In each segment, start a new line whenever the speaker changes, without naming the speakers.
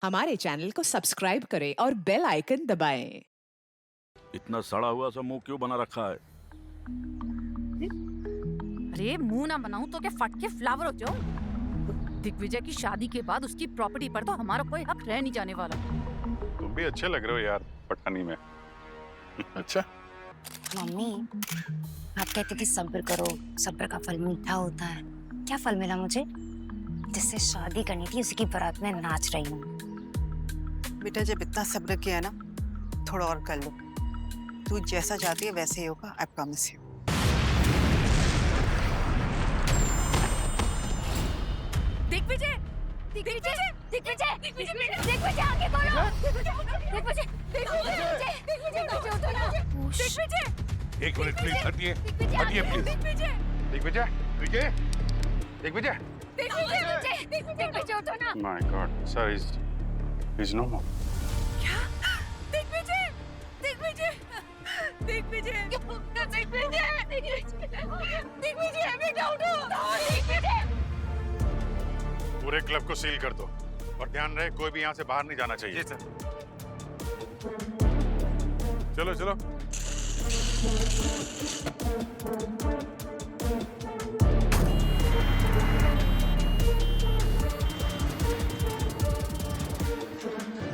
हमारे चैनल को सब्सक्राइब करें और बेल आइकन दबाएं।
इतना सड़ा हुआ सा मुंह क्यों बना रखा है?
अरे मुंह ना बनाऊं तो क्या फट के फ्लावर हो जाऊं? दिग्विजय की शादी के बाद उसकी प्रॉपर्टी पर तो हमारा कोई हक रह नहीं जाने वाला।
तुम भी अच्छे लग रहे हो यार पठानी में। अच्छा
मम्मी, आप कहते थे सब्र करो, सब्र का फल मीठा होता है। क्या फल मिला मुझे? जिससे शादी करनी थी उसी की बारात में नाच रही हूँ।
बेटा जब इतना सब्र किया ना, थोड़ा और कर लो। तू जैसा चाहती है वैसे ही होगा, I promise you.
Digvijay, Digvijay, Digvijay, Digvijay आगे बोलो। दिग्विजय, दिग्विजय, दिग्विजय उठो ना। दिग्विजय,
एक मिनट प्लीज हटिए, हटिए प्लीज।
दिग्विजय,
दिग्विजय, विजय, दिग्विजय।
दिग्विजय, दिग्विजय उठो ना।
My God sir, is no more.
क्या? दिग्विजय, दिग्विजय, दिग्विजय, दिग्विजय, दिग्विजय बेटा उठो। दिग्विजय,
पूरे क्लब को सील कर दो और ध्यान रहे कोई भी यहाँ से बाहर नहीं जाना चाहिए। सर चलो चलो।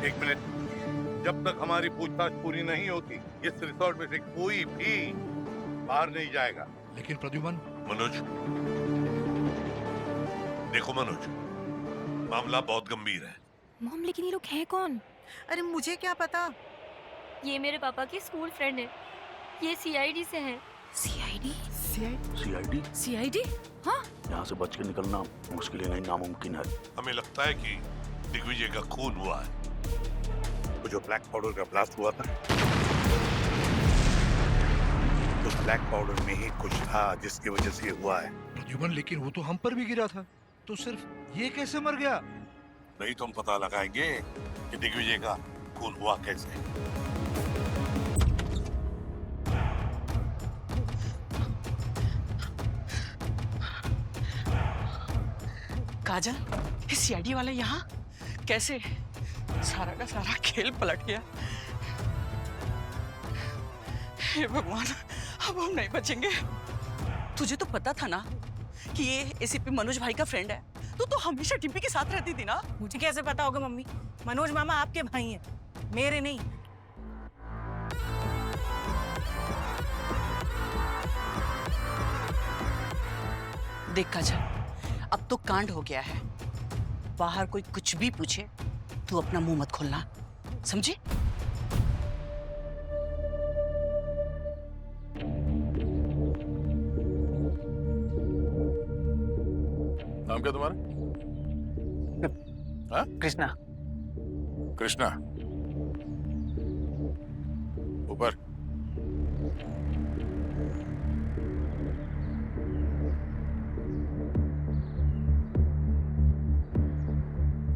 एक मिनट, जब तक हमारी पूछताछ पूरी नहीं होती इस रिसोर्ट में से कोई भी बाहर नहीं जाएगा।
लेकिन प्रद्युमन,
मनोज, देखो मनोज, मामला बहुत गंभीर है।
मॉम, लेकिन ये लोग हैं कौन?
अरे मुझे क्या पता।
ये मेरे पापा की स्कूल फ्रेंड है। ये सीआईडी से हैं।
CID,
CID?
सीआईडी? हाँ?
यहाँ से बच के निकलना मुश्किल ही नहीं, नामुमकिन है।
हमें लगता है कि दिग्विजय का खून हुआ है।
वो जो ब्लैक पाउडर का ब्लास्ट हुआ था, उस ब्लैक पाउडर में ही कुछ था जिसकी वजह से ये हुआ है।
प्रद्युमन, लेकिन वो तो हम पर भी गिरा था, तो सिर्फ ये कैसे मर गया?
नहीं तो हम पता लगाएंगे कि दिग्विजय का खून हुआ कैसे।
काजल, ये सीआईडी वाला यहाँ कैसे? सारा का सारा खेल पलट गया। हे भगवान, अब हम नहीं बचेंगे। तुझे तो पता था ना कि ये एसीपी मनोज भाई का फ्रेंड है। तू तो हमेशा टिम्पी के साथ रहती थी ना।
मुझे कैसे पता होगा मम्मी? मनोज मामा आपके भाई हैं, मेरे नहीं।
देख काजल, अब तो कांड हो गया है। बाहर कोई कुछ भी पूछे तू अपना मुंह मत खोलना, समझी?
नाम क्या तुम्हारा? हाँ?
कृष्णा।
कृष्णा। ऊपर।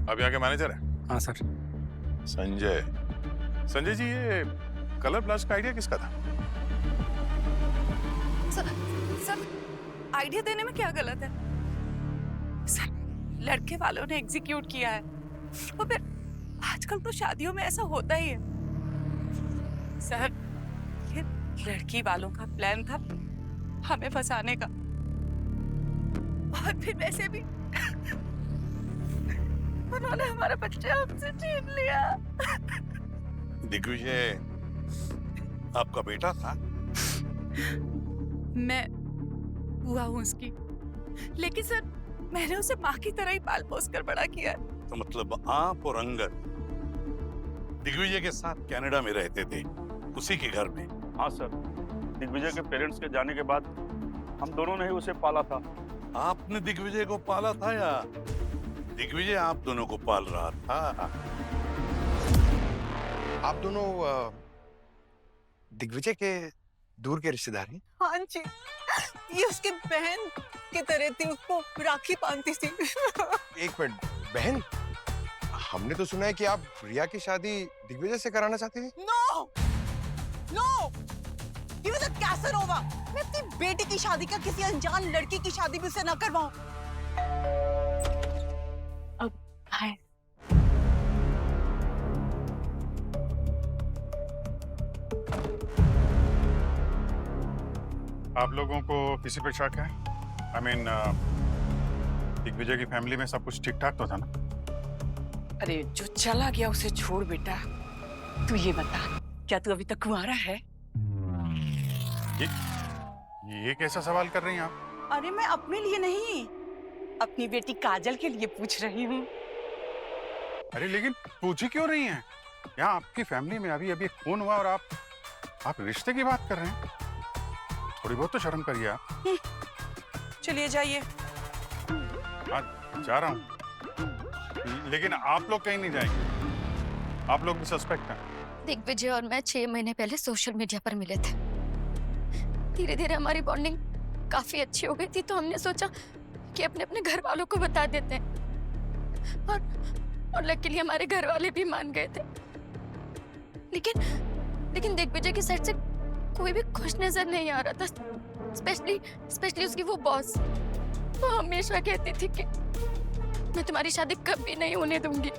आप यहाँ के मैनेजर हैं?
हाँ सर।
संजय। संजय जी, ये कलर ब्लास्ट का आइडिया किसका था?
सर, आइडिया देने में क्या गलत है? सर, लड़के वालों ने एग्जीक्यूट किया है। और फिर आजकल तो शादियों में ऐसा होता ही है। सर, ये लड़की वालों का प्लान था हमें फंसाने का। और फिर वैसे भी उन्होंने हमारा बच्चा हमसे छीन लिया।
दिग्विजय आपका बेटा था?
मैं हुआ हूँ उसकी, लेकिन सर मैंने उसे माँ की तरह ही पाल पोस कर बड़ा किया है।
तो मतलब आप और अंगद दिग्विजय के साथ कनाडा में रहते थे, उसी के घर में?
हाँ सर, दिग्विजय के पेरेंट्स के जाने के बाद हम दोनों ने ही उसे पाला था।
आपने दिग्विजय को पाला था या दिग्विजय आप दोनों को पाल रहा था?
आप दोनों दिग्विजय के दूर के रिश्तेदार हैं?
हाँ जी, ये उसकी बहन की तरह थी, उसको राखी बांधती थी।
एक मिनट, बहन, हमने तो सुना है कि आप रिया की शादी दिग्विजय से कराना चाहते हैं।
नो, नो, ये मुझे कैसे होगा? मैं अपनी बेटी की शादी का किसी अनजान लड़की की शादी भी उससे ना करवाऊं।
हाय।
आप लोगों को किसी पे शक है? आई मीन दिग्विजय की फैमिली में सब कुछ ठीक ठाक तो था ना?
अरे जो चला गया उसे छोड़ बेटा, तू ये बता, क्या तू अभी तक कुंवारा है?
ये कैसा सवाल कर रही हैं आप?
अरे मैं अपने लिए नहीं, अपनी बेटी काजल के लिए पूछ रही हूँ।
अरे लेकिन पूछी क्यों रही हैं? यहाँ आपकी फैमिली में अभी अभी एक खून हुआ और आप रिश्ते की बात कर रहे हैं? थोड़ी बहुत तो शर्म करिए आप।
चलिए जाइए।
हाँ, जा रहा हूँ, लेकिन आप लोग कहीं नहीं जाएंगे। आप लोग भी सस्पेक्ट हैं।
दिग्विजय और मैं 6 महीने पहले सोशल मीडिया पर मिले थे। धीरे धीरे हमारी बॉन्डिंग काफी अच्छी हो गई थी, तो हमने सोचा कि अपने अपने घर वालों को बता देते हैं, और लकीली हमारे घर वाले भी मान गए थे। लेकिन दिग्विजय की साइड से कोई भी खुश नजर नहीं आ रहा था, स्पेशली उसकी वो बॉस। वो हमेशा कहती थी कि मैं तुम्हारी शादी कभी नहीं होने दूंगी।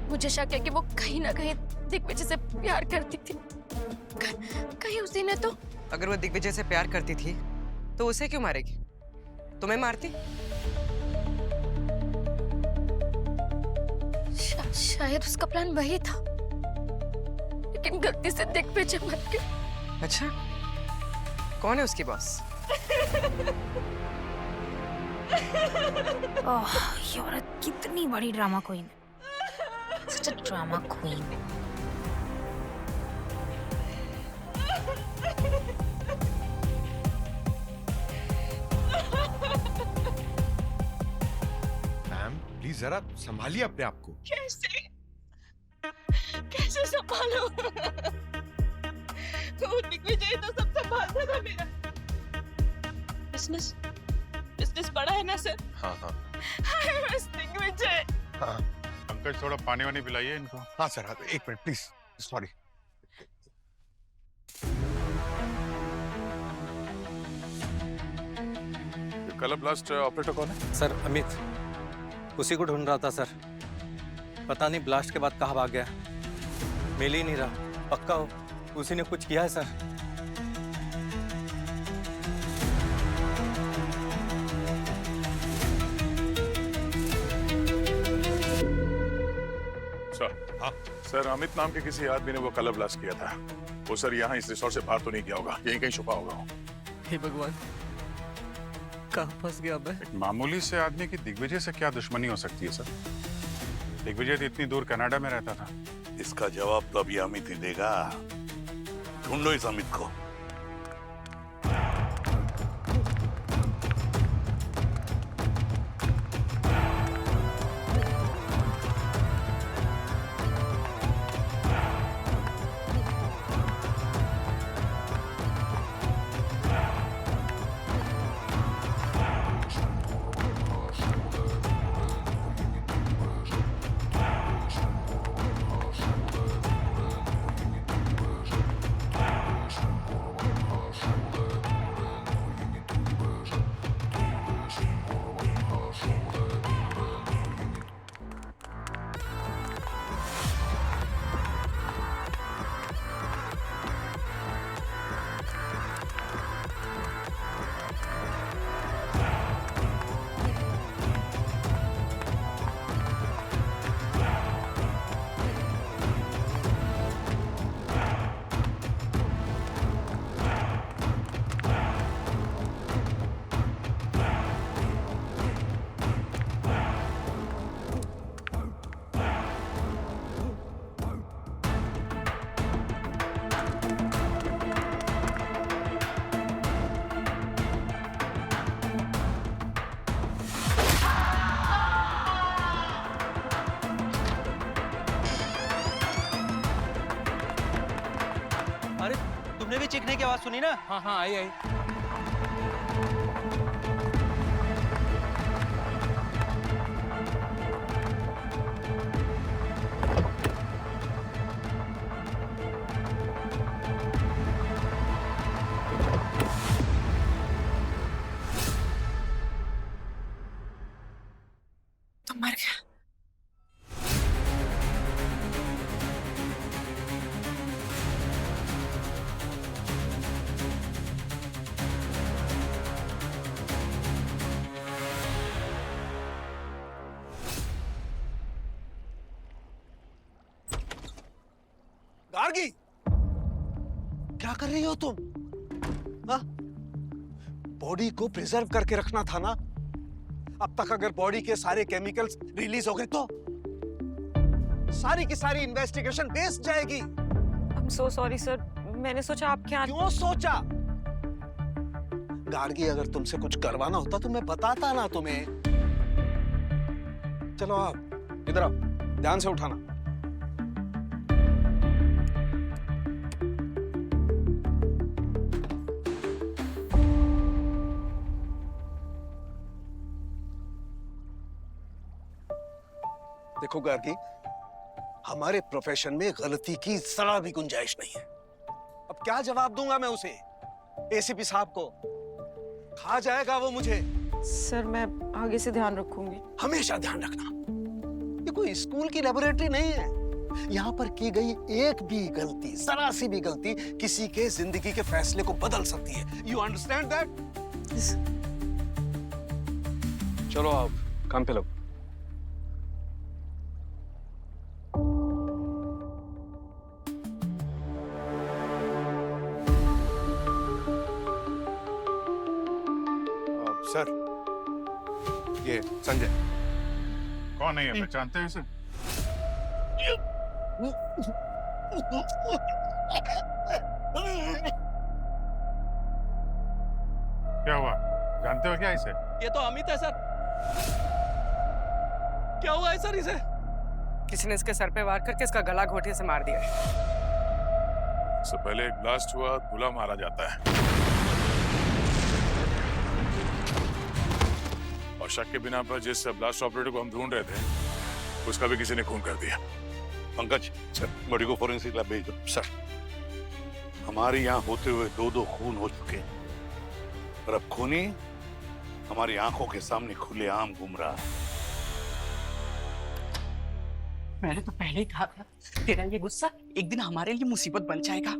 मुझे शक है कि वो कहीं ना कहीं दिग्विजय से प्यार करती थी। कहीं उसी ने तो।
अगर वो दिग्विजय से प्यार करती थी तो उसे क्यों मारेगी? तुम्हें मारती?
शायद उसका प्लान वही था, लेकिन गलती से दिग्विजय मर गया।
अच्छा, कौन है उसकी बॉस?
ओह, ये औरत कितनी बड़ी ड्रामा क्वीन है। Such a drama queen.
Ma'am please जरा संभालिए अपने आप को।
कैसे संभालो? वो दिग्विजय तो सब संभालता था मेरा। बिजनेस बड़ा है ना सर?
हाँ हाँ
बस दिग्विजय।
हाँ
अंकल थोड़ा पानी वानी पिलाइए इनको।
हाँ सर, हाँ, एक minute please, sorry.
Colour blast operator कौन है?
सर अमित, उसी को ढूंढ रहा था सर। पता नहीं ब्लास्ट के बाद कहाँ भाग गया, मिल ही नहीं रहा। पक्का हो उसी ने कुछ किया है सर।
सर अमित नाम के किसी आदमी ने वो कलर ब्लास्ट किया था। वो सर यहाँ इस रिसोर्ट से बाहर तो नहीं गया होगा, यहीं कहीं छुपा होगा।
हे भगवान, कहाँ फंस गया मैं?
एक मामूली से आदमी की दिग्विजय से क्या दुश्मनी हो सकती है सर? दिग्विजय तो इतनी दूर कनाडा में रहता था।
इसका जवाब तो अभी अमित ही देगा। ढूंढो इस अमित को।
तुमने भी चीखने की आवाज सुनी ना? हाँ हाँ आई आई।
तो मर गया।
गार्गी, क्या कर रही हो तुम? हाँ? बॉडी को प्रिजर्व करके रखना था ना। अब तक अगर बॉडी के सारे केमिकल्स रिलीज हो गए तो सारी की सारी इन्वेस्टिगेशन वेस्ट जाएगी।
I'm so sorry सर, मैंने सोचा आपके यहाँ।
क्यों सोचा? गार्गी, अगर तुमसे कुछ करवाना होता तो मैं बताता ना तुम्हें। चलो आप इधर आओ, ध्यान से उठाना। देखो गार्गी, हमारे प्रोफेशन में गलती की जरा भी गुंजाइश नहीं है। अब क्या जवाब दूंगा मैं उसे, एसीपी साहब को? खा जाएगा वो मुझे।
सर मैं आगे से ध्यान रखूंगी।
हमेशा ध्यान रखना, ये कोई स्कूल की लेबोरेटरी नहीं है। यहाँ पर की गई एक भी गलती, जरा सी भी गलती किसी के जिंदगी के फैसले को बदल सकती है। You understand that? चलो आप काम पे लगो।
सर, ये संजय।
कौन है ये, पहचानते हैं इसे? क्या हुआ, जानते हो क्या इसे?
ये तो अमित है सर। क्या हुआ है सर इसे?
किसी ने इसके सर पे वार करके इसका गला घोटिया से मार दिया है।
इससे पहले एक ब्लास्ट हुआ, दूल्हा मारा जाता है और शक के बिना पर जिस ब्लास्ट ऑपरेटर को हम ढूंढ रहे थे उसका भी किसी ने खून कर दिया।
पंकज, सर बॉडी को फोरेंसिक लैब भेज दो। सर, हमारे यहाँ होते हुए 2 खून हो चुके हैं और अब खूनी हमारी आंखों के सामने खुलेआम घूम रहा है।
मैंने तो पहले ही कहा था, तेरा ये गुस्सा एक दिन हमारे लिए मुसीबत बन जाएगा।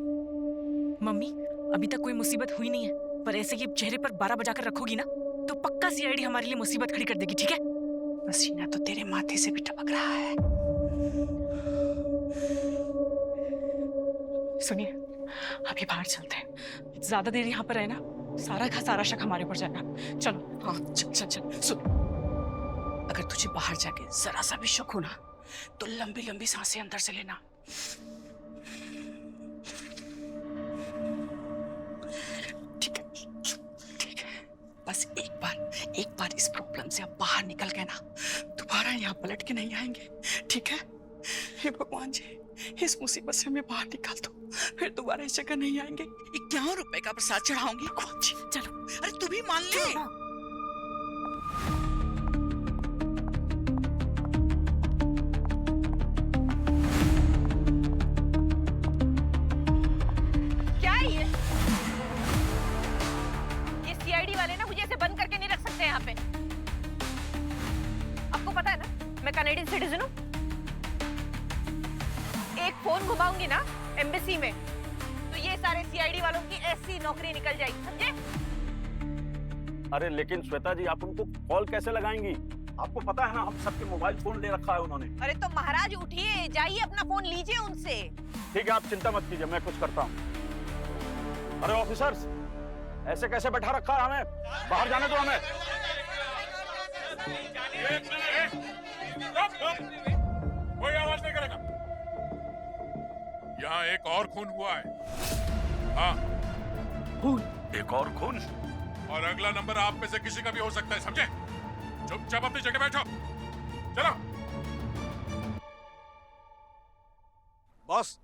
मम्मी, अभी तक कोई मुसीबत हुई नहीं है, पर ऐसे ये चेहरे पर 12 बजा कर रखोगी ना तो पक्का सीआईडी हमारे लिए मुसीबत खड़ी कर देगी, ठीक है?
पसीना तो तेरे माथे से भी टपक रहा है। सुनिए, अभी बाहर चलते हैं। ज्यादा देर यहाँ पर है ना, सारा का सारा शक हमारे ऊपर जाएगा। चलो। हाँ चल चल चल। सुन, अगर तुझे बाहर जाके जरा सा भी शक हो ना तो लंबी लंबी सांसें अंदर से लेना। ठीक है, ठीक है। बस एक बार इस प्रॉब्लम से अब बाहर निकल गए ना, दोबारा यहाँ पलट के नहीं आएंगे, ठीक है? हे भगवान जी, इस मुसीबत से हमें बाहर निकाल दो, फिर दोबारा इस जगह नहीं आएंगे। 51 रुपए का प्रसाद चढ़ाऊंगी। भगवान जी, चलो। अरे तू भी मान ले।
क्या ये सीआईडी वाले ना मुझे ऐसे बंद करके नहीं रख सकते यहाँ पे। आपको पता है ना, मैं कनाडियन सिटीजन हूँ। एक फोन घुमाऊंगी ना एम्बेसी में तो ये सारे सीआईडी वालों की ऐसी नौकरी निकल जाएगी, समझे?
अरे लेकिन श्वेता जी, आप उनको कॉल कैसे लगाएंगी? आपको पता है ना, हम सबके मोबाइल फोन ले रखा है उन्होंने।
अरे तो महाराज उठिए, जाइए अपना फोन लीजिए उनसे।
ठीक है, आप चिंता मत कीजिए, मैं कुछ करता हूँ। अरे ऑफिसर्स, ऐसे कैसे बैठा रखा है हमें? बाहर जाने दो हमें।
कोई आवाज नहीं करेगा। यहाँ एक और खून हुआ है। हाँ,
खून? एक और खून?
और अगला नंबर आप में से किसी का भी हो सकता है, समझे? चुपचाप अपनी जगह बैठो। चलो।
बॉस,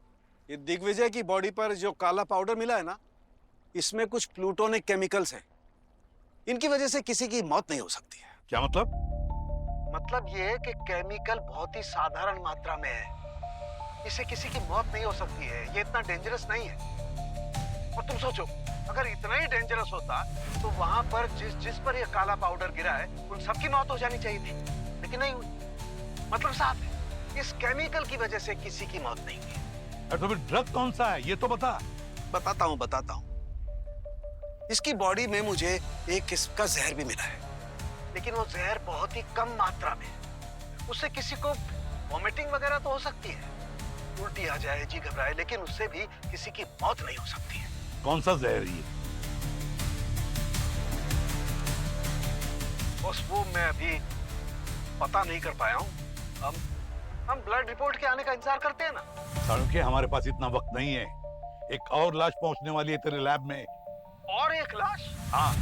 ये दिग्विजय की बॉडी पर जो काला पाउडर मिला है ना, इसमें कुछ प्लूटोनिक केमिकल्स हैं। इनकी वजह से किसी की मौत नहीं हो सकती है।
क्या मतलब?
मतलब ये है कि केमिकल बहुत ही साधारण मात्रा में है, इससे किसी की मौत नहीं हो सकती है। ये इतना डेंजरस नहीं है। और तुम सोचो, अगर इतना ही डेंजरस होता तो वहां पर जिस पर ये काला पाउडर गिरा है उन सबकी मौत हो जानी चाहिए थी, लेकिन नहीं हुई। मतलब साफ है, इस केमिकल की वजह से किसी की मौत नहीं हुई।
तो फिर ड्रग कौन सा है ये तो बता।
बताता हूँ। इसकी बॉडी में मुझे एक किस्म का जहर भी मिला है, लेकिन वो जहर बहुत ही कम मात्रा में है। उससे किसी को वॉमिटिंग वगैरह तो हो सकती है, उल्टी आ जाए, जी घबराए, लेकिन उससे भी किसी की मौत नहीं हो सकती है।
कौन सा जहर ये?
बस वो मैं अभी पता नहीं कर पाया हूँ। हम ब्लड रिपोर्ट के आने का इंतजार करते हैं ना।
चाणक्य, हमारे पास इतना वक्त नहीं है। एक और लाश पहुंचने वाली है तेरे लैब में।
और एक लाश?
हाँ।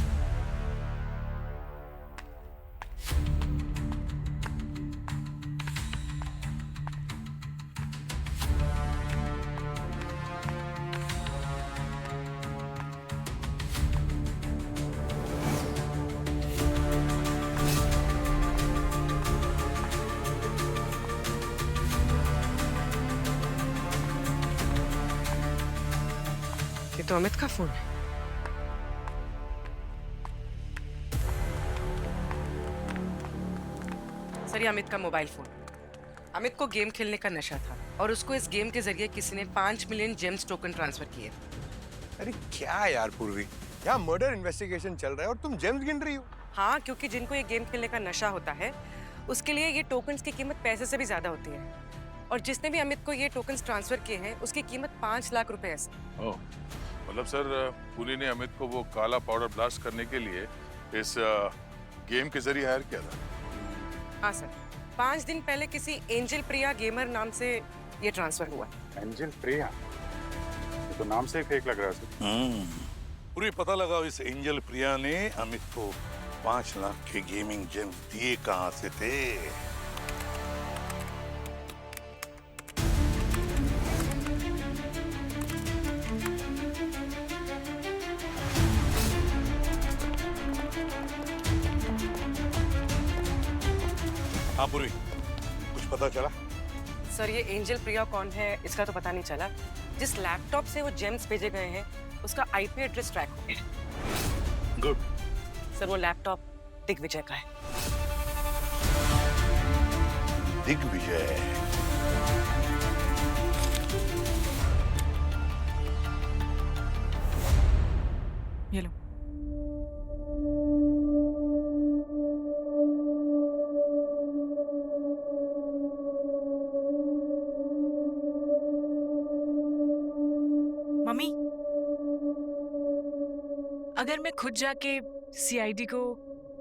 ये तो अमित का फोन है। सर, ये अमित का मोबाइल फोन। अमित को गेम खेलने का नशा था और उसको इस गेम के जरिए किसी ने 5 मिलियन जेम्स टोकन ट्रांसफर किए।
अरे क्या यार पूर्वी, यहाँ मर्डर इन्वेस्टिगेशन चल रहा है और तुम जेम्स गिन रही हो।
हाँ, क्योंकि जिनको ये गेम खेलने का नशा होता है उसके लिए ये टोकन्स की कीमत पैसे से भी ज्यादा होती है। और जिसने भी अमित को ये टोकन्स ट्रांसफर किए हैं उसकी कीमत 5 लाख रुपए है।
मतलब सर, पुली ने अमित को वो काला पाउडर ब्लास्ट करने के लिए इस गेम के जरिए हायर किया था।
हाँ सर, 5 दिन पहले किसी एंजल प्रिया गेमर नाम से ये ट्रांसफर हुआ।
एंजल प्रिया, ये तो नाम से ही फेक लग रहा है सर।
पूरी पता लगा इस एंजल प्रिया ने अमित को 5 लाख के गेमिंग जेम्स दिए कहां से थे। हाँ पूरी, कुछ पता चला?
सर, ये एंजल प्रिया कौन है इसका तो पता नहीं चला। जिस लैपटॉप से वो जेम्स भेजे गए हैं उसका आईपी एड्रेस ट्रैक हो गया।
गुड।
सर, वो लैपटॉप दिग्विजय का है।
दिग्विजय?
ये लो।
मम्मी, अगर मैं खुद जाके सीआईडी को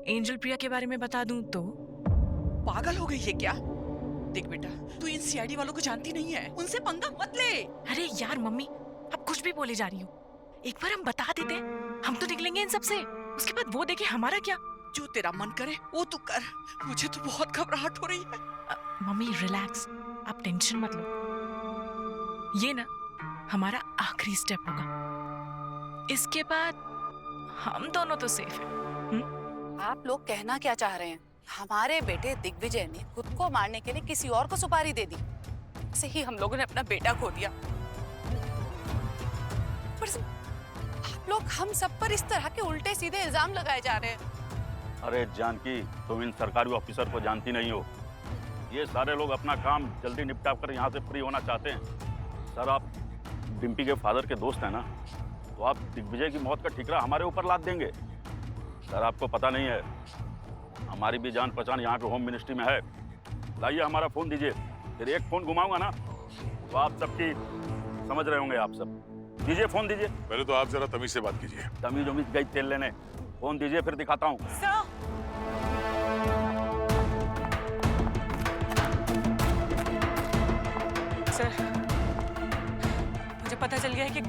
एंजल प्रिया के बारे में बता दूं तो?
पागल हो गई है क्या? देख बेटा, तू इन सीआईडी वालों को जानती नहीं है, उनसे पंगा मत ले।
अरे यार मम्मी, अब कुछ भी बोले जा रही हो। एक बार हम बता देते, हम तो निकलेंगे इन सब से। उसके बाद वो देखे हमारा क्या।
जो तेरा मन करे वो तू कर। मुझे तो बहुत घबराहट हो रही है।
मम्मी रिलैक्स, आप टेंशन मत लो। ये ना हमारा आखिरी स्टेप होगा। इसके बाद हम दोनों तो सेफ हैं।
आप लोग कहना क्या चाह रहे हैं? हमारे बेटे दिग्विजय ने खुद को मारने के लिए किसी और को सुपारी दे दी।
ऐसे ही हम लोगों ने अपना बेटा खो दिया।
पर आप लोग हम सब पर इस तरह के उल्टे सीधे इल्जाम लगाए जा रहे हैं।
अरे जानकी, तुम इन सरकारी ऑफिसर को जानती नहीं हो। ये सारे लोग अपना काम जल्दी निपटा कर यहाँ से फ्री होना चाहते हैं। सर, आप डिम्पी के फादर के दोस्त हैं ना, तो आप दिग्विजय की मौत का ठिकरा हमारे ऊपर लाद देंगे। सर, आपको पता नहीं है, हमारी भी जान पहचान यहाँ पे होम मिनिस्ट्री में है। लाइए हमारा फोन दीजिए, फिर एक फोन घुमाऊंगा ना तो आप सबकी समझ रहे होंगे। आप सब दीजिए, फोन दीजिए।
पहले तो आप जरा तमीज से बात कीजिए।
तमीज उमीज गई तेल लेने। फोन दीजिए, फिर दिखाता हूँ।
सर, मुझे पता चल गया है कि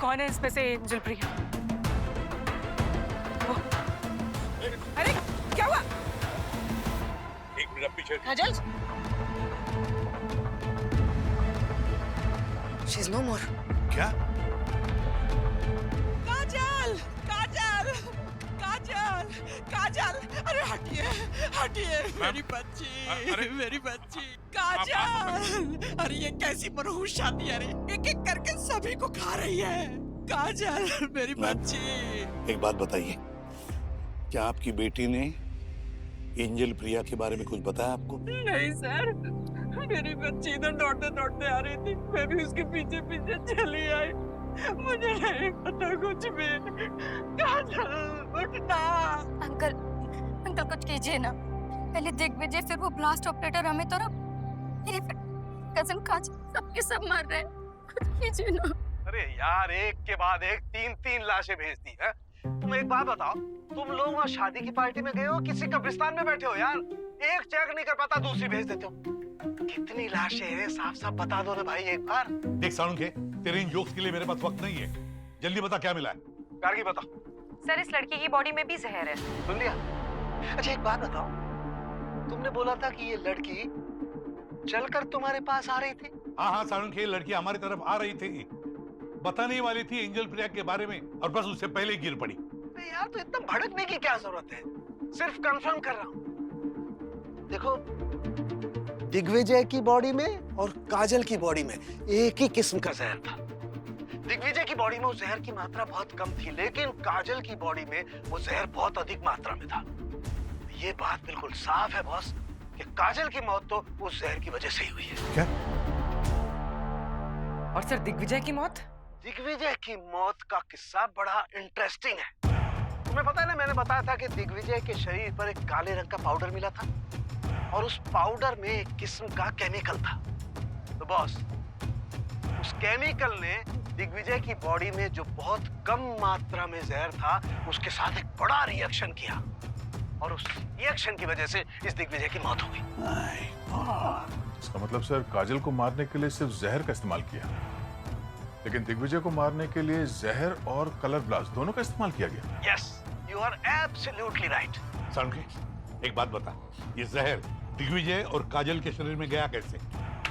कौन है इसमें से एंजल प्रिया।
अरे क्या हुआ?
एक मिनट पीछे।
काजल,
शी इज नो मोर।
क्या?
काजल, काजल, काजल, काजल, अरे हटिए, हटिए मेरी बच्ची, मेरी बच्ची। काजल, अरे ये कैसी मनहूस शादी है? एक एक करके सभी को खा रही है। काजल, मेरी बच्ची।
एक बात बताइए, क्या आपकी बेटी ने एंजल प्रिया के बारे में कुछ बताया आपको?
नहीं सर, मेरी बच्ची इधर दौड़ते दौड़ते आ रही थी, मैं भी उसके पीछे पीछे चली आई। मुझे नहीं पता कुछ भी। काजल, उठना।
अंकल, अंकल कुछ कीजिए ना। पहले दिग्विजय, फिर वो ब्लास्ट ऑपरेटर अमित और अब कजन काजल सबके सब मर रहे हैं। कुछ कीजिए ना।
अरे यार, एक के बाद एक 3-3 लाशें भेज दी है। तुम एक बात बताओ, तुम लोग वहाँ शादी की पार्टी में गए हो, किसी कब्रिस्तान में बैठे हो यार? एक चेक नहीं कर पाता, दूसरी भेज देते हो। कितनी लाशें हैं, साफ साफ बता दो ना भाई एक बार।
देख साळुंखे, तेरे इन जोक्स के लिए मेरे पास वक्त नहीं है। जल्दी बता क्या मिला है।
गार्गी बता।
सर, इस लड़की की बॉडी में भी जहर है।
सुन लिया? अच्छा एक बात बताओ, तुमने बोला था कि ये लड़की चलकर तुम्हारे पास आ रही थी?
हाँ हाँ साळुंखे, लड़की हमारी तरफ आ रही थी, बताने वाली थी एंजल प्रिया के बारे में, और बस उससे पहले ही गिर पड़ी।
यार तो इतना भड़कने की क्या जरूरत है, सिर्फ कंफर्म कर रहा हूँ। देखो, दिग्विजय की बॉडी में और काजल की बॉडी में एक ही किस्म का जहर था। दिग्विजय की बॉडी में उस जहर की मात्रा बहुत कम थी, लेकिन काजल की बॉडी में वो जहर बहुत अधिक मात्रा में था। ये बात बिल्कुल साफ है बॉस कि काजल की मौत तो उस जहर की वजह से ही हुई है।
क्या?
और सर, दिग्विजय की मौत?
दिग्विजय की मौत का किस्सा बड़ा इंटरेस्टिंग है। तुम्हें पता है ना, मैंने बताया था कि दिग्विजय के शरीर पर एक काले रंग का पाउडर मिला था, और उस पाउडर में एक किस्म का केमिकल था। तो बॉस, उस केमिकल ने दिग्विजय की बॉडी में जो बहुत कम मात्रा में जहर था, उसके साथ एक बड़ा रिएक्शन किया, और उस रिएक्शन की वजह से इस दिग्विजय की मौत हो गई।
इसका मतलब सर, काजल को मारने के लिए सिर्फ जहर का इस्तेमाल किया, लेकिन दिग्विजय को मारने के लिए जहर और कलर ब्लास्ट दोनों का इस्तेमाल किया गया।
Yes, you are absolutely right.
Salunkhe, एक बात बता, ये जहर दिग्विजय और काजल के शरीर में गया कैसे?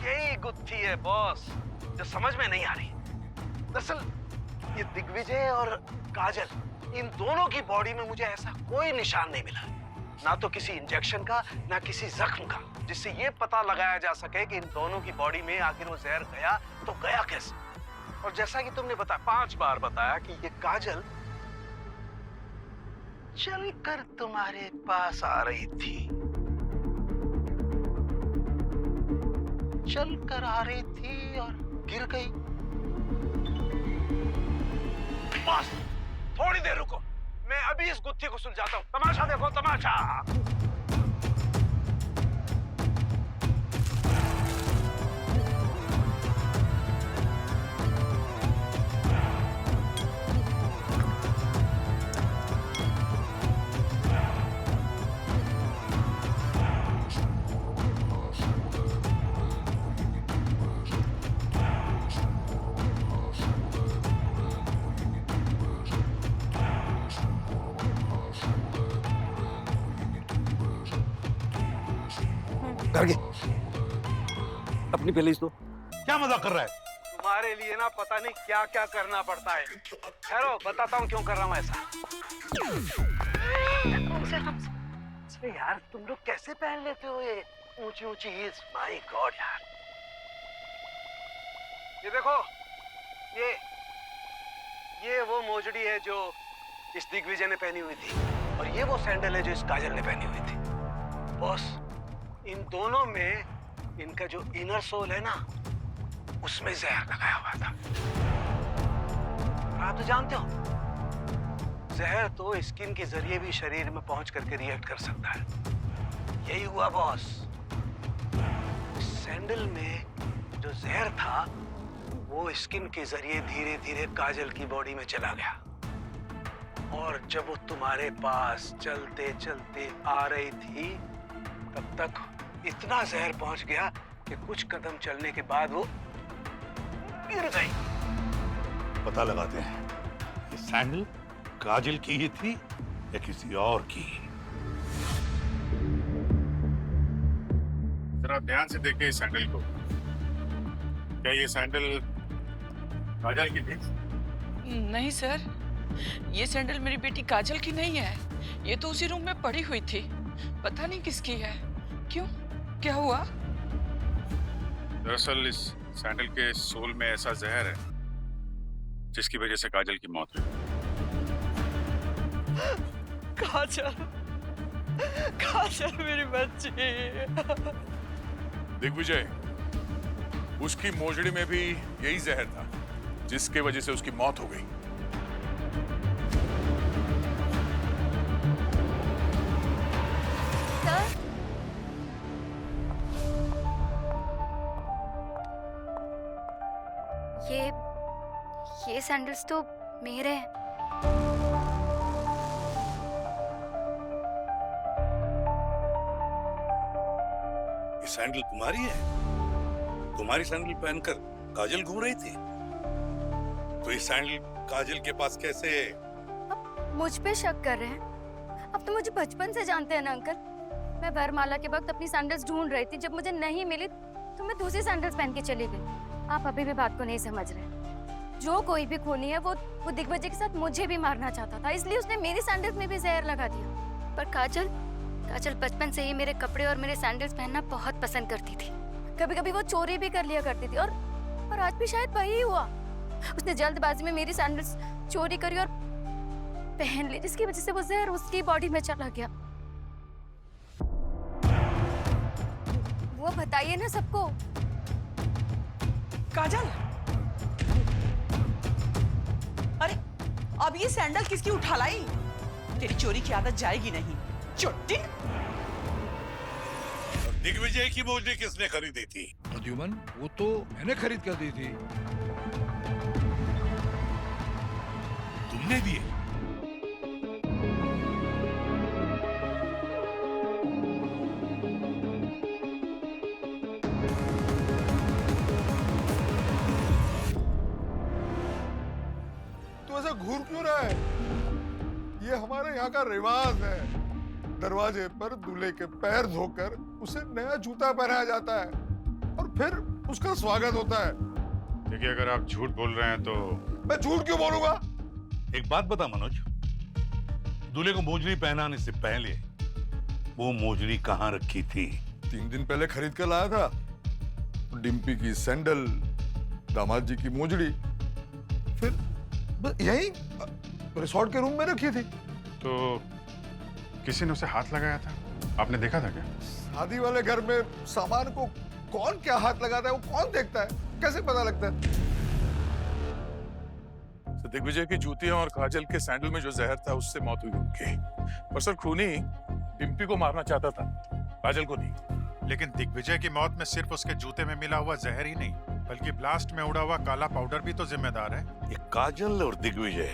यही गुत्थी है बॉस, जो समझ में नहीं आ रही। दरअसल ये दिग्विजय और काजल, इन दोनों की बॉडी में मुझे ऐसा कोई निशान नहीं मिला, ना तो किसी इंजेक्शन का, ना किसी जख्म का, जिससे ये पता लगाया जा सके कि इन दोनों की बॉडी में आखिर वो जहर गया तो गया कैसे। और जैसा कि तुमने बताया, 5 बार बताया कि ये काजल चलकर तुम्हारे पास आ रही थी, चलकर आ रही थी और गिर गई। बस थोड़ी देर रुको, मैं अभी इस गुत्थी को सुलझाता हूँ। तमाशा देखो, तमाशा।
गार्गी,
अपनी प्लेलिस्ट दो।
क्या मजाक कर रहा है?
तुम्हारे लिए ना पता नहीं क्या क्या करना पड़ता है। ठहरो, बताता हूँ क्यों कर रहा हूँ ऐसा। अरे यार, तुम लोग कैसे पहन लेते हो ये ऊंची ऊंची हील्स? माय गॉड यार। ये देखो, ये वो मोजड़ी है जो इस दिग्विजय ने पहनी हुई थी, और ये वो सैंडल है जो इस काजल ने पहनी हुई थी। बॉस, इन दोनों में इनका जो इनर सोल है ना, उसमें जहर लगाया हुआ था। आप तो जानते हो, जहर तो स्किन के जरिए भी शरीर में पहुंच करके रिएक्ट कर सकता है। यही हुआ बॉस। सैंडल में जो जहर था, वो स्किन के जरिए धीरे धीरे काजल की बॉडी में चला गया, और जब वो तुम्हारे पास चलते चलते आ रही थी, तब तक इतना जहर पहुंच गया कि कुछ कदम चलने के बाद वो गिर गई।
पता लगाते हैं, ये सैंडल काजल की ही थी या किसी और की?
जरा ध्यान से देखिए इस सैंडल को। क्या ये सैंडल काजल की थी?
नहीं सर, ये सैंडल मेरी बेटी काजल की नहीं है। ये तो उसी रूम में पड़ी हुई थी, पता नहीं किसकी है। क्यों, क्या हुआ?
दरअसल इस सैंडल के सोल में ऐसा जहर है जिसकी वजह से काजल की मौत हुई।
काजल, काजल मेरी बच्ची।
दिग्विजय, उसकी मोजड़ी में भी यही जहर था जिसके वजह से उसकी मौत हो गई।
ये सैंडल्स तो मेरे हैं।
ये सैंडल तुम्हारी है? तुम्हारी सैंडल पहनकर काजल घूम रही थी, तो ये सैंडल काजल के पास कैसे है?
मुझ पे शक कर रहे हैं? अब तो मुझे बचपन से जानते हैं ना अंकल। मैं वरमाला के वक्त अपनी सैंडल्स ढूंढ रही थी, जब मुझे नहीं मिली तो मैं दूसरी सैंडल्स पहन के चली गई। आप अभी भी बात को नहीं समझ रहे। जो कोई भी खूनी है वो दिग्विजय के साथ मुझे भी मारना चाहता था, इसलिए उसने मेरी सैंडल्स में भी जहर लगा दिया। पर काजल बचपन से ही मेरे कपड़े और मेरे सैंडल्स पहनना बहुत पसंद करती थी। कभी कभी वो चोरी भी कर लिया करती थी, और आज भी शायद वही हुआ। उसने जल्दबाजी में मेरी सैंडल्स चोरी करी और पहन ली, जिसकी वजह से वो जहर उसकी बॉडी में चला गया। वो बताइए ना सबको।
काजल, अरे अब ये सैंडल किसकी उठा लाई? तेरी चोरी की आदत जाएगी नहीं, चुट्टी।
दिग्विजय की मोजड़ी किसने खरीदी थी?
प्रद्युमन, वो तो मैंने खरीद कर दी थी।
तुमने दिए?
तू ऐसा घूर क्यों रहा है? ये हमारे यहाँ का रिवाज है। दरवाजे पर दूल्हे के पैर धोकर उसे नया जूता पहनाया जाता है और फिर उसका स्वागत होता है।
देखिए, अगर आप झूठ बोल रहे हैं तो
मैं झूठ क्यों बोलूंगा?
एक बात बता मनोज, दूल्हे को मोजड़ी पहनाने से पहले वो मोजड़ी कहाँ रखी थी?
3 दिन पहले खरीद कर लाया था। डिम्पी की सैंडल, दामाद जी की मोजड़ी, फिर यही रिसोर्ट के रूम में रखी थी।
तो किसी ने उसे हाथ लगाया था? आपने देखा था क्या?
शादी वाले घर में सामान को कौन क्या हाथ लगाता है वो कौन देखता है? कैसे पता लगता है?
दिग्विजय की जूतियां और काजल के सैंडल में जो जहर था उससे मौत हुई उनकी। पर सर, खूनी डिम्पी को मारना चाहता था, काजल को नहीं।
लेकिन दिग्विजय की मौत में सिर्फ उसके जूते में मिला हुआ जहर ही नहीं, बल्कि ब्लास्ट में उड़ा हुआ काला पाउडर भी तो जिम्मेदार है।
ये काजल और दिग्विजय,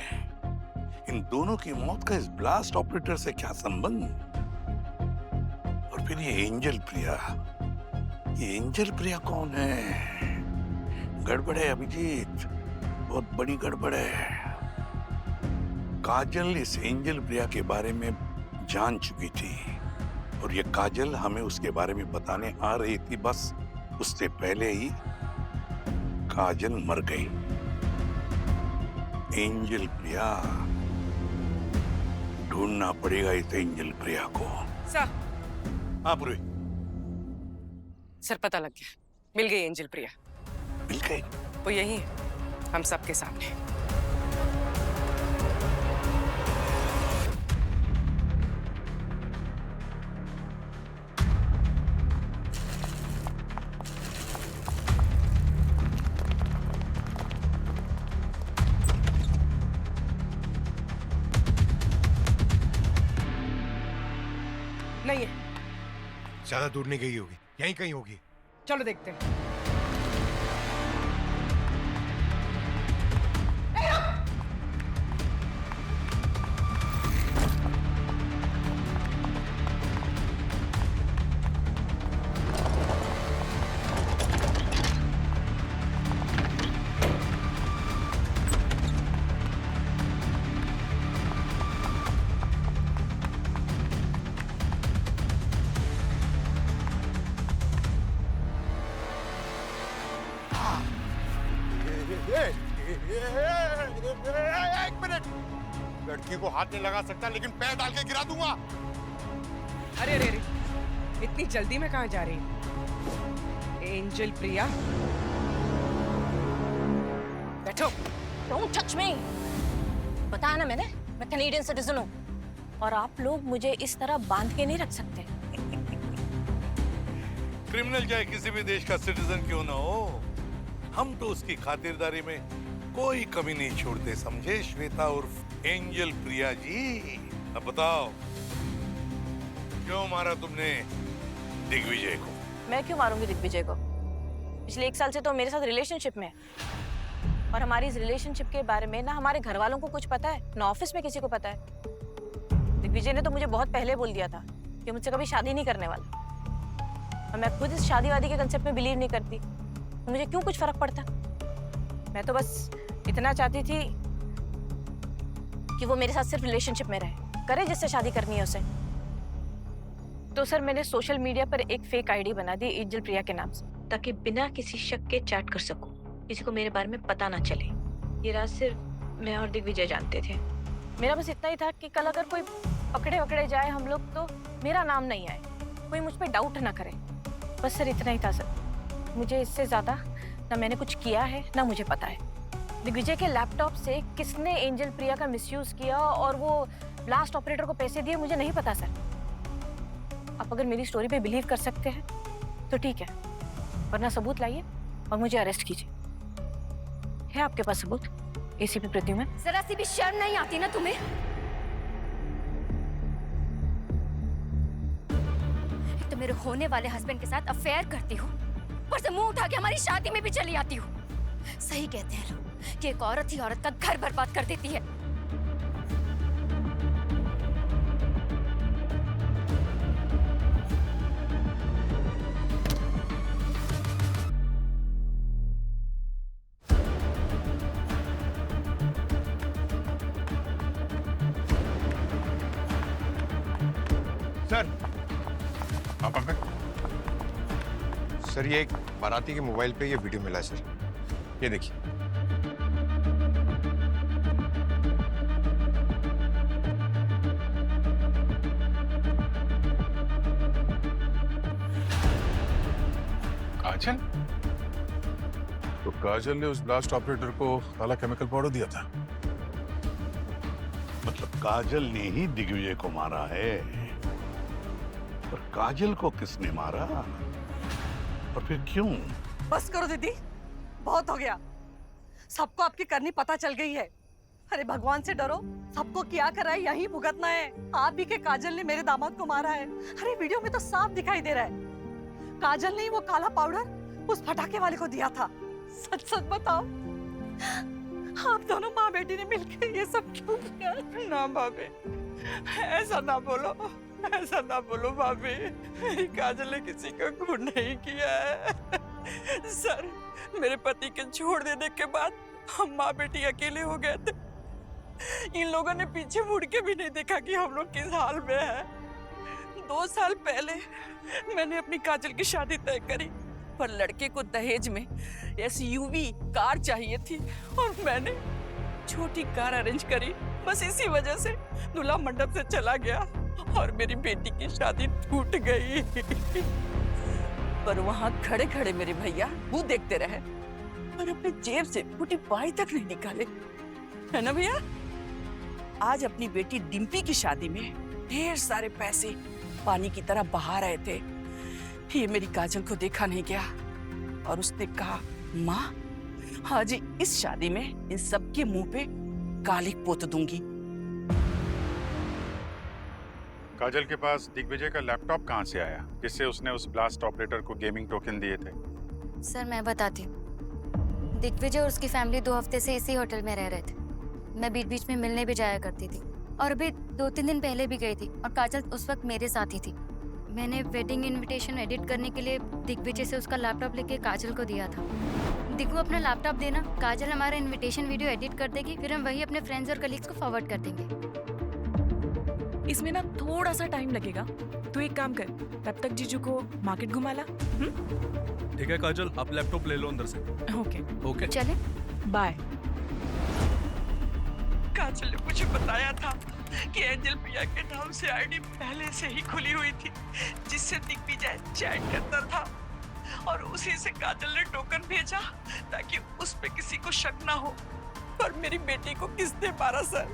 इन दोनों की मौत का इस ब्लास्ट ऑपरेटर से क्या संबंध? और फिर ये एंजल प्रिया कौन है? गड़बड़ है अभिजीत, बहुत बड़ी गड़बड़ है। काजल इस एंजल प्रिया के बारे में जान चुकी थी और ये काजल हमें उसके बारे में बताने आ रही थी। बस उससे पहले ही काजल मर गई। एंजल प्रिया, ढूंढना पड़ेगा इस एंजल प्रिया को।
सर।
हाँ पूरी।
सर, पता लग गया, मिल गई एंजल प्रिया।
मिल गई?
वो यही है, हम सबके सामने। नहीं है।
ज्यादा दूर नहीं गई होगी, यहीं कहीं होगी।
चलो देखते हैं।
एक मिनट, लड़की को हाथ नहीं लगा सकता लेकिन पैर डाल के गिरा दूंगा।
अरे अरे अरे, इतनी जल्दी में कहाँ जा रही है? एंजल प्रिया,
बैठो। Don't touch me. बताया ना मैंने, मैं कैनेडियन सिटीजन हूँ और आप लोग मुझे इस तरह बांध के नहीं रख सकते।
क्रिमिनल चाहे किसी भी देश का सिटीजन क्यों ना हो, हम तो उसकी खातिरदारी में कोई कमी नहीं छोड़ते, समझे श्वेता उर्फ एंजल प्रिया जी। अब बताओ, क्यों मारा तुमने दिग्विजय को?
मैं क्यों मारूंगी दिग्विजय को? पिछले 1 साल से तो मेरे साथ रिलेशनशिप में है।
और हमारी इस रिलेशनशिप के बारे में ना हमारे घर वालों को कुछ पता है, ना ऑफिस में किसी को पता है। दिग्विजय ने तो मुझे बहुत पहले बोल दिया था कि मुझसे कभी शादी नहीं करने वाला, और मैं खुद इस शादी वादी के कंसेप्ट में बिलीव नहीं करती, तो मुझे क्यों कुछ फर्क पड़ता। मैं तो बस इतना चाहती थी कि वो मेरे साथ सिर्फ रिलेशनशिप में रहे, करे जिससे शादी करनी है उसे। तो सर मैंने सोशल मीडिया पर एक फेक आईडी बना दी एंजल प्रिया के नाम से, ताकि बिना किसी शक के चैट कर सकूं, किसी को मेरे बारे में पता ना चले। ये राज सिर्फ मैं और दिग्विजय जानते थे। मेरा बस इतना ही था कि कल अगर कोई पकड़े वकड़े जाए हम लोग तो मेरा नाम नहीं आए, कोई मुझ पर डाउट ना करे। बस सर इतना ही था सर, मुझे इससे ज्यादा ना मैंने कुछ किया है ना मुझे पता है। दिग्विजय के लैपटॉप से किसने एंजल प्रिया का मिसयूज किया और वो ब्लास्ट ऑपरेटर को पैसे दिए मुझे नहीं पता सर। आप अगर मेरी स्टोरी पे बिलीव कर सकते हैं तो ठीक है, वरना सबूत लाइए और मुझे अरेस्ट कीजिए। है आपके पास सबूत? एसीपी प्रद्युमन,
जरा सी भी शर्म नहीं आती ना तुम्हें? एक तो मेरे होने वाले हस्बैंड के साथ अफेयर करती हो, ऊपर से मुंह उठा के हमारी शादी में भी चली आती हो। सही कहते हैं लोग कि एक औरत ही औरत का घर बर्बाद कर देती है।
सर आप अंकल, सर ये एक बाराती के मोबाइल पे ये वीडियो मिला है सर, ये देखिए।
काजल?
तो काजल ने उस ब्लास्ट ऑपरेटर को काला केमिकल पाउडर दिया था।
मतलब काजल ने ही दिग्विजय को मारा है, पर काजल को किसने मारा और फिर क्यों?
बस करो दीदी, बहुत हो गया। सबको आपकी करनी पता चल गई है। अरे भगवान से डरो, सबको क्या करा है यही भुगतना है। आप भी के काजल ने मेरे दामाद को मारा है। अरे वीडियो में तो साफ दिखाई दे रहा है काजल ने ही वो काला पाउडर उस फटाके वाले को दिया था। सच सच बताओ, आप दोनों माँ बेटी ने मिलकर ये सब क्यों किया?
ना भाभी, ऐसा ना बोलो, ऐसा ना बोलो भाभी। मेरी काजल ने किसी का खून नहीं किया है। सर, मेरे पति के छोड़ देने के बाद हम माँ बेटी अकेले हो गए थे। इन लोगों ने पीछे मुड़ के भी नहीं देखा कि हम लोग किस हाल में हैं। 2 साल पहले मैंने अपनी काजल की शादी तय करी, पर लड़के को दहेज में SUV कार चाहिए थी और मैंने छोटी कार अरेंज करी। बस इसी वजह से दूल्हा मंडप से चला गया और मेरी बेटी की शादी टूट गई। पर वहां खड़े खड़े मेरे भैया वो देखते रहे और अपने जेब से फूटी पाई तक नहीं निकाले, है ना भैया? आज अपनी बेटी डिम्पी की शादी में ढेर सारे पैसे पानी की तरह बहा रहे थे। ये मेरी काजल को देखा नहीं गया और उसने कहा, माँ आज इस शादी में इन सबके मुंह पे काली पोत दूंगी।
काजल के पास दिग्विजय का लैपटॉप कहाँ से आया जिससे उसने उस ब्लास्ट ऑपरेटर को गेमिंग टोकन दिए थे?
सर मैं बताती हूँ। दिग्विजय और उसकी फैमिली 2 हफ्ते से इसी होटल में रह रहे थे। मैं बीच बीच में मिलने भी जाया करती थी और अभी 2-3 दिन पहले भी गई थी और काजल उस वक्त मेरे साथ ही थी। मैंने वेडिंग इनविटेशन एडिट करने के लिए दिग्विजय से उसका लैपटॉप लेके काजल को दिया था। दिग्गू अपना लैपटॉप देना, काजल हमारा इनविटेशन वीडियो एडिट कर देगी, फिर हम वही अपने फ्रेंड्स और कलीग्स को फॉरवर्ड कर देंगे।
इसमें ना थोड़ा सा टाइम लगेगा, तू एक काम कर, तब तक जीजू को मार्केट घुमा ला।
ठीक है काजल, आप लैपटॉप ले लो अंदर से।
ओके
ओके
चले
बाय।
काजल ने मुझे बताया था कि एंजल प्रिया के नाम से आईडी पहले से ही खुली हुई थी जिससे दिग्विजय चैट करता था और उसी से काजल ने टोकन भेजा ताकि उस पे किसी को शक ना हो। पर मेरी बेटी को किसने मारा सर?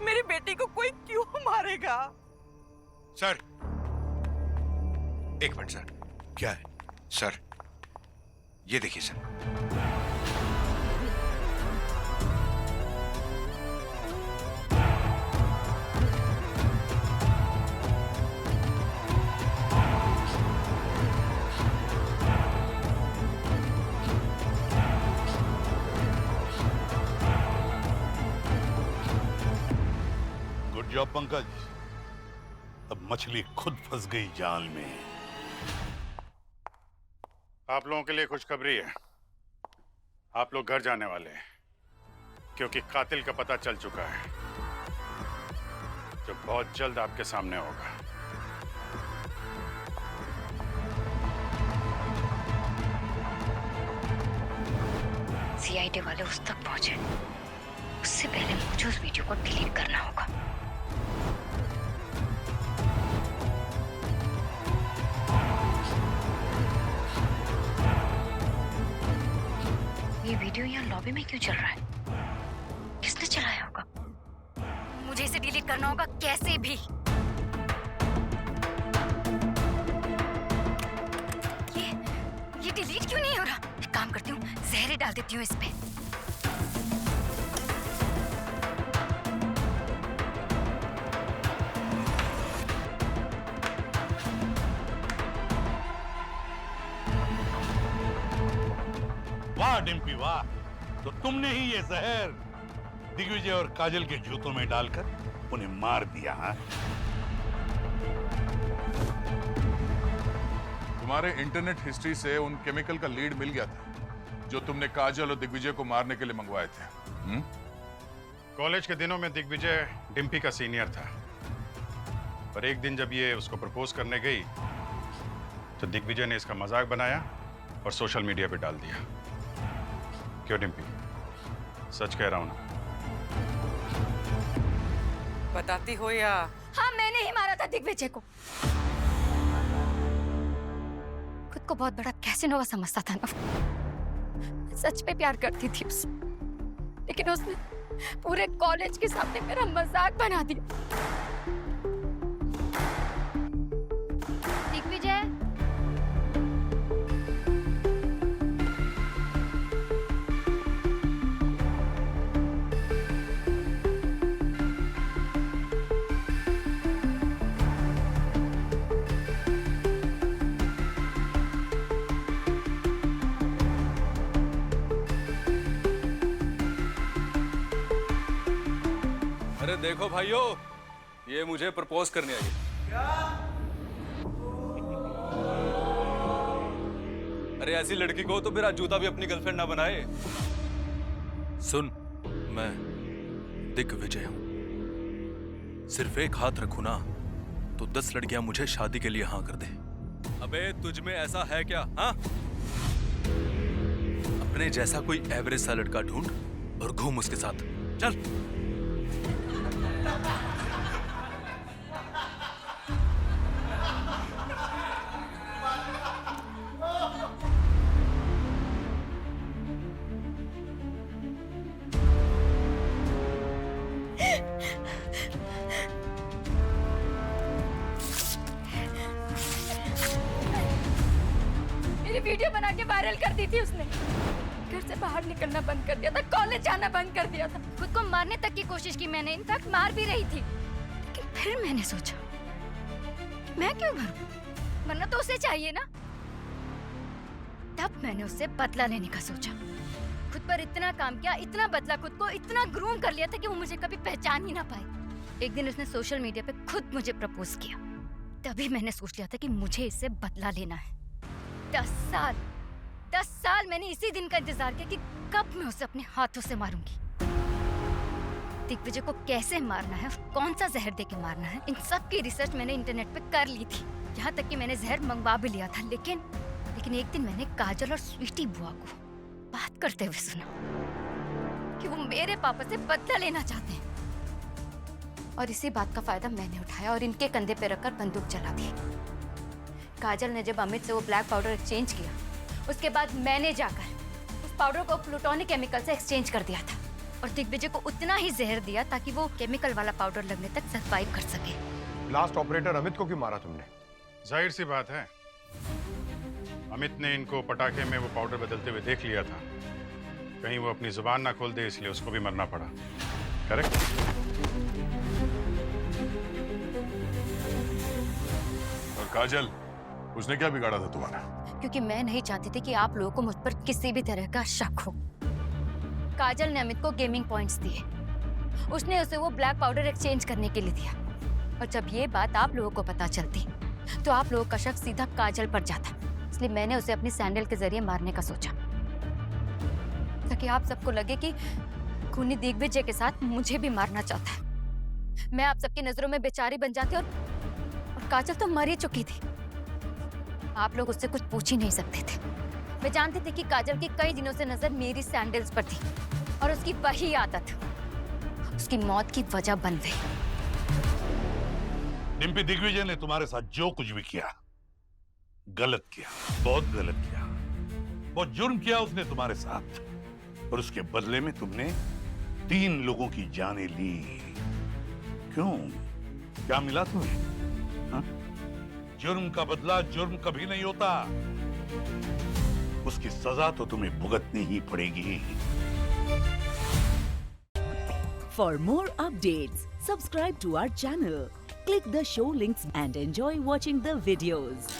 मेरी बेटी को कोई क्यों मारेगा?
सर एक मिनट सर। क्या है सर? ये देखिए सर।
जॉब पंकज। अब मछली खुद फंस गई जाल में।
आप लोगों के लिए खुशखबरी है, आप लोग घर जाने वाले हैं क्योंकि कातिल का पता चल चुका है जो बहुत जल्द आपके सामने होगा।
सीआईडी वाले उस तक पहुंचे, उससे पहले मुझे उस वीडियो को डिलीट करना होगा। ये वीडियो यहाँ लॉबी में क्यों चल रहा है? किसने चलाया होगा? मुझे इसे डिलीट करना होगा कैसे भी। ये डिलीट क्यों नहीं हो रहा? एक काम करती हूँ, जहर डाल देती हूँ इस पे।
वाह डिम्पी वाह, तो तुमने ही ये जहर दिग्विजय और काजल के जूतों में डालकर उन्हें मार दिया। हाँ?
तुम्हारे इंटरनेट हिस्ट्री से उन केमिकल का लीड मिल गया था जो तुमने काजल और दिग्विजय को मारने के लिए मंगवाए थे।
कॉलेज के दिनों में दिग्विजय डिम्पी का सीनियर था, पर एक दिन जब ये उसको प्रपोज करने गई तो दिग्विजय ने इसका मजाक बनाया और सोशल मीडिया पे डाल दिया। क्यों डिम्पी, सच कह रहा हूं ना?
बताती हो या?
हाँ, मैंने ही मारा था दिग्विजय को। खुद को बहुत बड़ा कैसिनोवा समझता था ना। सच में प्यार करती थी उससे, लेकिन उसने पूरे कॉलेज के सामने मेरा मजाक बना दिया। दिग्विजय,
अरे देखो भाइयों, ये मुझे प्रपोज करने आई। अरे ऐसी लड़की को तो मेरा जूता भी अपनी गर्लफ्रेंड ना बनाए।
सुन, मैं दिग्विजय हूं। सिर्फ एक हाथ रखूं ना तो 10 लड़कियां मुझे शादी के लिए हाँ कर दे।
अबे तुझ में ऐसा है क्या? हाँ,
अपने जैसा कोई एवरेज सा लड़का ढूंढ और घूम उसके साथ। चल।
मेरी वीडियो बना के वायरल कर दी थी उसने। घर से बाहर निकलना बंद कर दिया था, कॉलेज जाना बंद कर दिया था। खुद को मारने तक की कोशिश की मैंने, इनफैक्ट मार भी रही थी। लेकिन फिर मैंने सोचा, मैं क्यों मरूं? मरना तो उसे चाहिए ना। तब मैंने उससे बदला लेने का सोचा। खुद पर इतना काम किया, इतना बदला, खुद को इतना ग्रूम कर लिया था कि वो मुझे कभी पहचान ही ना पाए। एक दिन उसने सोशल मीडिया पे खुद मुझे प्रपोज किया। तभी मैंने सोच लिया था कि मुझे इससे बदला लेना है। 10 साल मैंने इसी दिन का इंतजार किया कि कब मैं उसे अपने हाथों से मारूंगी। दिग्विजय को कैसे मारना है, कौन सा जहर देके मारना है, इन सब की रिसर्च मैंने इंटरनेट पे कर ली थी। यहाँ तक कि मैंने जहर मंगवा भी लिया था। लेकिन एक दिन मैंने काजल और स्वीटी बुआ को बात करते हुए सुना कि वो मेरे पापा से बदला लेना चाहते हैं। और इसी बात का फायदा मैंने उठाया और इनके कंधे पे रखकर बंदूक चला दी। काजल ने जब अमित से वो ब्लैक पाउडर एक्सचेंज किया, उसके बाद मैंने जाकर उस पाउडर को प्लूटोनिक केमिकल से एक्सचेंज कर दिया था और दिग्विजय को उतना ही जहर दिया ताकि वो केमिकल वाला पाउडर लगने तक सर्वाइव कर सके।
लास्ट ऑपरेटर अमित को क्यों मारा तुमने?
जाहिर सी बात है, अमित ने इनको पटाखे में वो पाउडर बदलते हुए देख लिया था। कहीं वो अपनी जुबान ना खोल दे, इसलिए उसको भी मरना पड़ा। करेक्ट?
और काजल, उसने क्या बिगाड़ा था तुम्हारा?
क्योंकि मैं नहीं चाहती थी कि आप लोगों को मुझ पर किसी भी तरह का शक हो। काजल ने अमित को गेमिंग पॉइंट्स दिए उसने उसे वो ब्लैक पाउडर एक्सचेंज करने के लिए दिया। और जब ये बात आप लोगों को पता चलती तो आप लोगों का शक सीधा काजल पर जाता। इसलिए मैंने उसे अपनी सैंडल के जरिए मारने का सोचा, ताकि आप सबको लगे कि खूनी दिग्विजय के साथ मुझे भी मारना चाहता है। मैं आप सबकी नजरों में बेचारी बन जाती और काजल तो मर ही चुकी थी। आप लोग उससे कुछ पूछ ही नहीं सकते थे। मैं जानती थी कि काजल की कई दिनों से नजर मेरी सैंडल्स पर थी और उसकी वही आदत उसकी मौत की वजह बन गई।
डिम्पी, दिग्विजय ने तुम्हारे साथ जो कुछ भी किया गलत किया, बहुत गलत किया, बहुत जुर्म किया उसने तुम्हारे साथ। और उसके बदले में तुमने 3 लोगों की जानें ली। क्यों? क्या मिला तुम्हें? हा? जुर्म का बदला जुर्म कभी नहीं होता, उसकी सजा तो तुम्हें भुगतनी ही पड़ेगी।
For more updates, subscribe to our channel, click the show links and enjoy watching the videos.